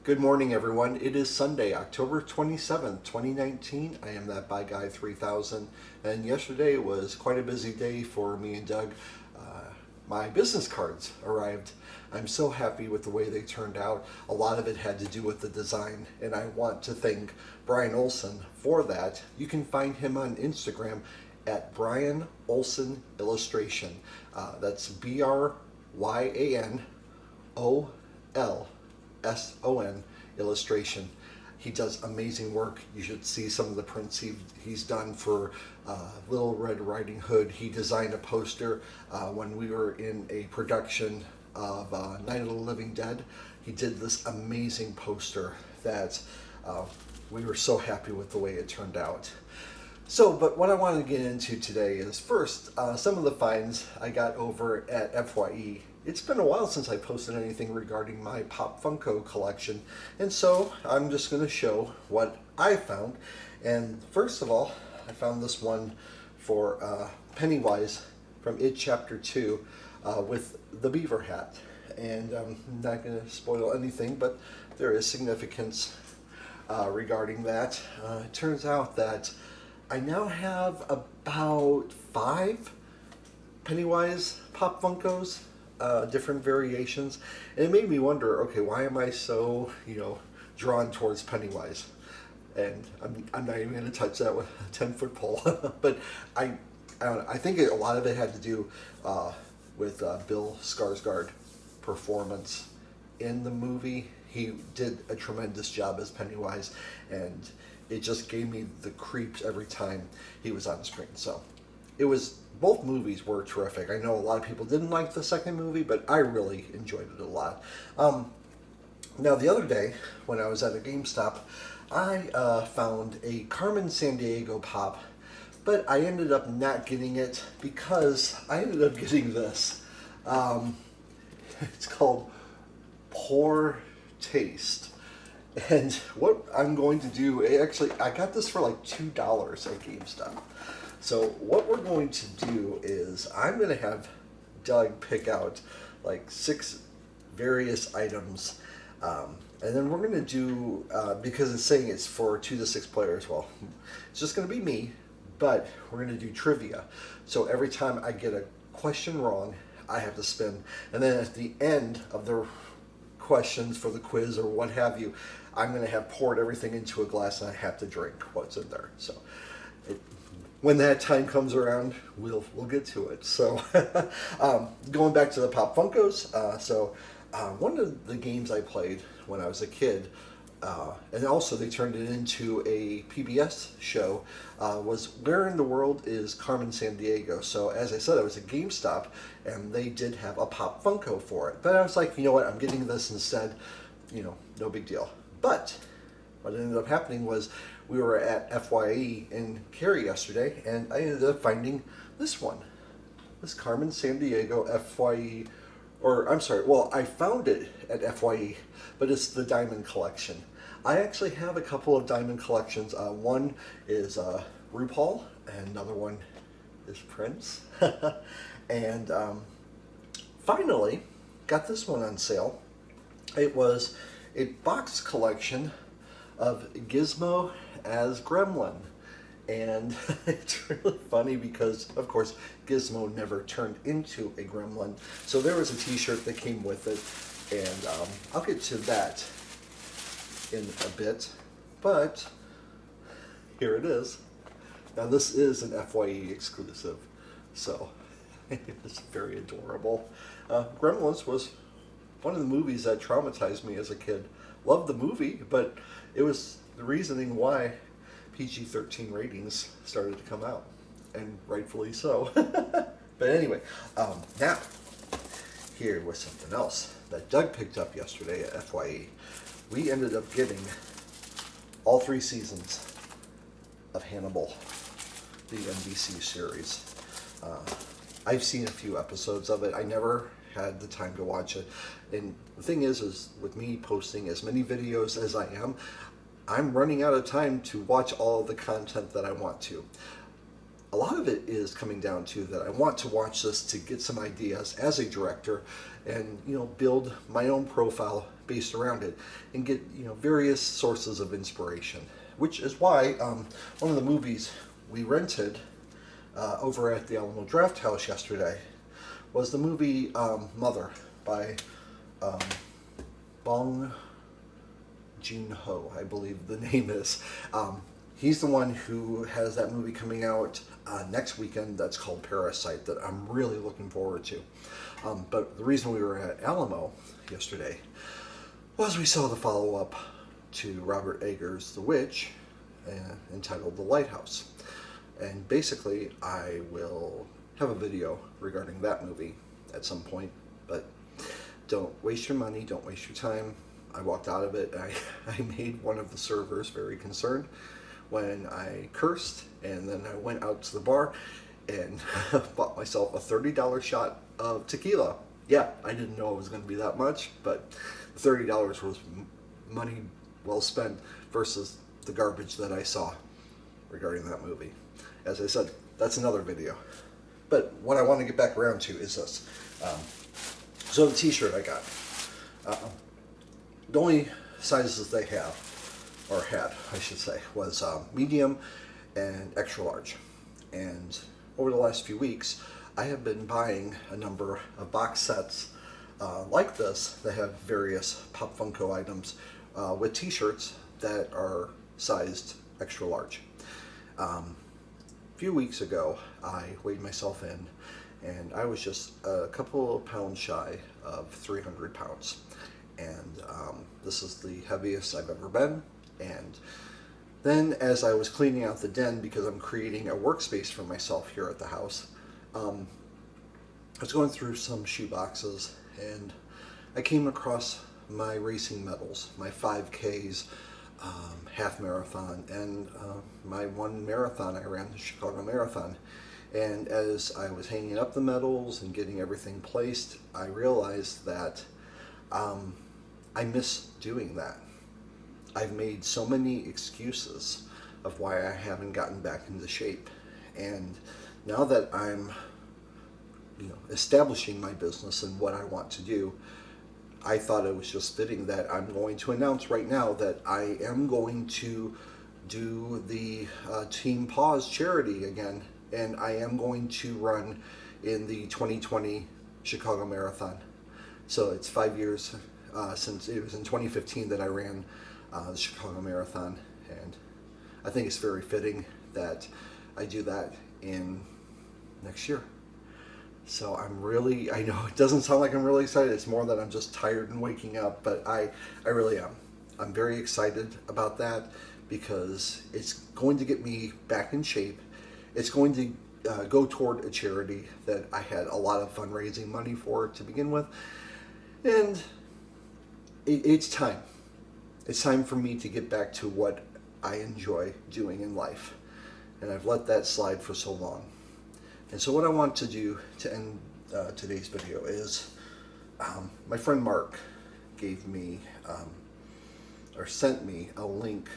Good morning, everyone. It is Sunday, October 27th, 2019. I am that by guy 3000, and yesterday was quite a busy day for me and Doug. My business cards arrived. I'm so happy with the way they turned out. A lot of it had to do with the design, and I want to thank Brian Olson for that. You can find him on Instagram at Brian Olson Illustration. That's BRYANOLSON illustration. He does amazing work. You should see some of the prints he's done for Little Red Riding Hood. He designed a poster when we were in a production of Night of the Living Dead. He did this amazing poster that we were so happy with the way it turned out. So, but what I wanted to get into today is first, some of the finds I got over at FYE. It's been a while since I posted anything regarding my Pop Funko collection, and so I'm just going to show what I found. And first of all, I found this one for Pennywise from It Chapter 2 with the beaver hat. And I'm not going to spoil anything, but there is significance regarding that. It turns out that I now have about 5 Pennywise Pop Funkos, different variations, and it made me wonder, okay, why am I so, drawn towards Pennywise? And I'm not even going to touch that with a 10-foot pole, but I don't know, I think a lot of it had to do with Bill Skarsgård performance in the movie. He did a tremendous job as Pennywise, and it just gave me the creeps every time he was on screen. So both movies were terrific. I know a lot of people didn't like the second movie, but I really enjoyed it a lot. Now, the other day, when I was at a GameStop, I found a Carmen Sandiego pop, but I ended up not getting it because I ended up getting this. It's called Poor Taste. And what I'm going to do, actually, I got this for like $2 at GameStop. So what we're going to do is I'm going to have Doug pick out like 6 various items. And then we're going to do, because it's saying it's for 2 to 6 players, well, it's just going to be me, but we're going to do trivia. So every time I get a question wrong, I have to spin. And then at the end of the questions for the quiz or what have you, I'm going to have poured everything into a glass and I have to drink what's in there. So when that time comes around, we'll get to it. So going back to the Pop Funkos, one of the games I played when I was a kid, and also they turned it into a PBS show, was Where in the World is Carmen Sandiego? So as I said, I was at GameStop, and they did have a Pop Funko for it. But I was like, you know what, I'm getting this instead, no big deal. But what ended up happening was we were at FYE in Cary yesterday, and I ended up finding this one, this Carmen Sandiego FYE, or I'm sorry, well, I found it at FYE, but it's the Diamond Collection. I actually have a couple of Diamond Collections. One is RuPaul, and another one is Prince. And finally, got this one on sale. It was a box collection of Gizmo as Gremlin. And it's really funny because, of course, Gizmo never turned into a gremlin. So there was a t-shirt that came with it, and I'll get to that in a bit. But here it is. Now this is an FYE exclusive, so it's very adorable. Gremlins was one of the movies that traumatized me as a kid. Loved the movie, but it was the reasoning why PG-13 ratings started to come out, and rightfully so. But anyway, now, here was something else that Doug picked up yesterday at FYE. We ended up getting all 3 seasons of Hannibal, the NBC series. I've seen a few episodes of it. I never had the time to watch it. And the thing is with me posting as many videos as I am, I'm running out of time to watch all of the content that I want to. A lot of it is coming down to that I want to watch this to get some ideas as a director and, build my own profile based around it and get various sources of inspiration. Which is why one of the movies we rented over at the Alamo Draft House yesterday was the movie Mother by Bong Joon-ho, I believe the name is. He's the one who has that movie coming out next weekend that's called Parasite that I'm really looking forward to. But the reason we were at Alamo yesterday was we saw the follow-up to Robert Eggers' The Witch, entitled The Lighthouse. And basically, I will have a video regarding that movie at some point, but don't waste your money, don't waste your time. I walked out of it, I made one of the servers very concerned when I cursed, and then I went out to the bar and bought myself a $30 shot of tequila. Yeah, I didn't know it was going to be that much, but $30 was money well spent versus the garbage that I saw regarding that movie. As I said, that's another video. But what I want to get back around to is this. So the t-shirt I got, the only sizes they have, or had, I should say, was medium and extra large. And over the last few weeks, I have been buying a number of box sets like this that have various Pop Funko items with t-shirts that are sized extra large. A few weeks ago, I weighed myself in, and I was just a couple of pounds shy of 300 pounds. And this is the heaviest I've ever been. And then as I was cleaning out the den, because I'm creating a workspace for myself here at the house, I was going through some shoe boxes, and I came across my racing medals, my 5Ks, half marathon, and my one marathon I ran, the Chicago Marathon. And as I was hanging up the medals and getting everything placed, I realized that I miss doing that. I've made so many excuses of why I haven't gotten back into shape. And now that I'm establishing my business and what I want to do, I thought it was just fitting that I'm going to announce right now that I am going to do the Team Pause charity again, and I am going to run in the 2020 Chicago Marathon. So it's 5 years since it was in 2015 that I ran the Chicago Marathon, and I think it's very fitting that I do that in next year. So I know it doesn't sound like I'm really excited, it's more that I'm just tired and waking up, but I really am. I'm very excited about that because it's going to get me back in shape. It's going to go toward a charity that I had a lot of fundraising money for to begin with, and it's time. It's time for me to get back to what I enjoy doing in life, and I've let that slide for so long. And so what I want to do to end today's video is, my friend Mark gave me, or sent me a link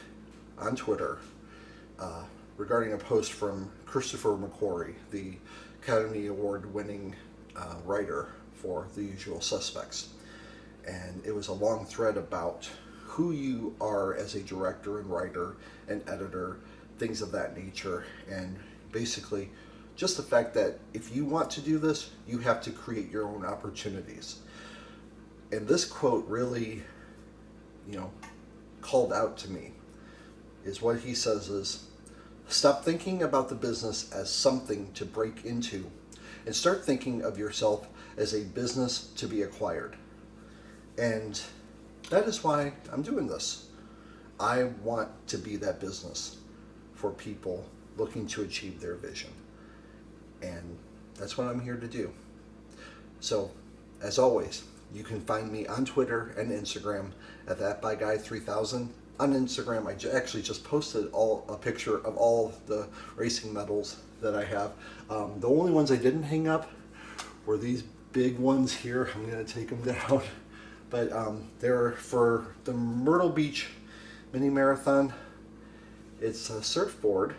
on Twitter regarding a post from Christopher McQuarrie, the Academy Award winning writer for The Usual Suspects. And it was a long thread about who you are as a director and writer and editor, things of that nature, and basically just the fact that if you want to do this, you have to create your own opportunities. And this quote really, called out to me, is what he says is, stop thinking about the business as something to break into and start thinking of yourself as a business to be acquired. And that is why I'm doing this. I want to be that business for people looking to achieve their vision. And that's what I'm here to do. So, as always, you can find me on Twitter and Instagram at thatbyguy3000. On Instagram, I actually just posted a picture of all the racing medals that I have. The only ones I didn't hang up were these big ones here. I'm going to take them down. But they're for the Myrtle Beach Mini Marathon. It's a surfboard,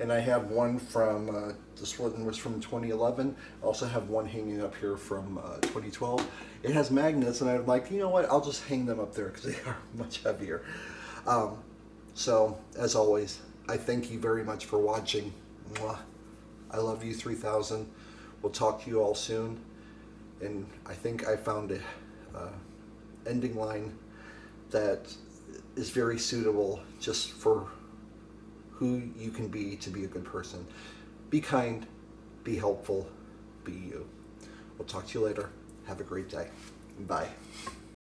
And I have one from, this one was from 2011. I also have one hanging up here from 2012. It has magnets, and I'm like, you know what, I'll just hang them up there because they are much heavier. So, as always, I thank you very much for watching. Mwah. I love you 3000. We'll talk to you all soon. And I think I found a ending line that is very suitable just for who you can be to be a good person. Be kind, be helpful, be you. We'll talk to you later. Have a great day. Bye.